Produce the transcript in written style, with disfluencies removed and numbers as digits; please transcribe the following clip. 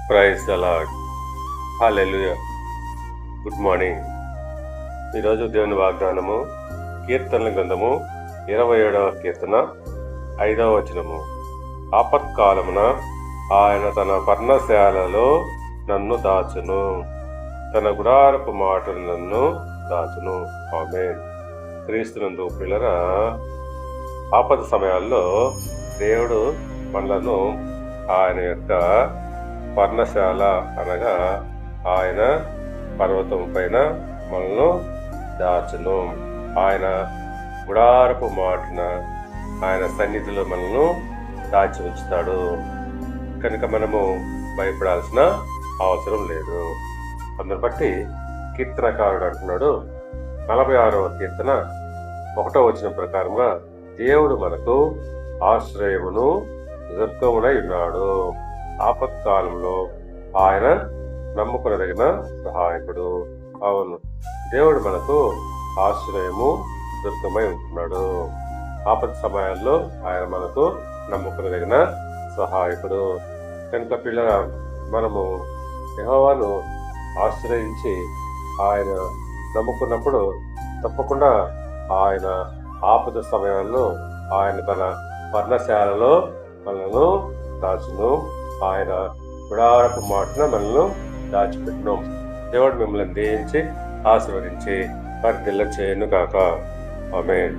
Praise the Lord. Hallelujah. Good morning. ఈరోజు దేవుని వాగ్దానము కీర్తనల గ్రంథము 27వ కీర్తన 5వ వచనము. ఆపత్కాలమున ఆయన తన పర్ణశాలలో నన్ను దాచును, తన గుడారపు మాటలు నన్ను దాచును. ఆమేన్. క్రీస్తునందు పిల్లరా, ఆపద సమయాల్లో దేవుడు మనలను ఆయన యొక్క పర్ణశాల అనగా ఆయన పర్వతం పైన మనల్ని దాచును. ఆయన గుడారపు మాటన ఆయన సన్నిధిలో మనల్ని దాచి ఉంచుతాడు. కనుక మనము భయపడాల్సిన అవసరం లేదు. అందుని బట్టి కీర్తనకారుడు అంటున్నాడు 46వ కీర్తన 1వ వచనం ప్రకారంగా, దేవుడు మనకు ఆశ్రయమును దుర్గమునై ఉన్నాడు, ఆపత్కాలంలో ఆయన నమ్ముకునదగిన సహాయకుడు. అవును, దేవుడు మనకు ఆశ్రయము దుర్గమై ఉంటున్నాడు. ఆపద సమయాల్లో ఆయన మనకు నమ్ముకునదగిన సహాయకుడు. కనుక పిల్లల, మనము యెహోవాను ఆశ్రయించి ఆయన నమ్ముకున్నప్పుడు తప్పకుండా ఆయన ఆపద సమయాల్లో ఆయన తన పర్ణశాలలో మనను దాచును, ఆయన గుడారపు మాటన మనల్ని దాచిపెట్టును. దేవుడు మిమ్మల్ని దీవించి ఆశీర్వదించి వర్ధిల్ల చేయను గాక. ఆమేన్.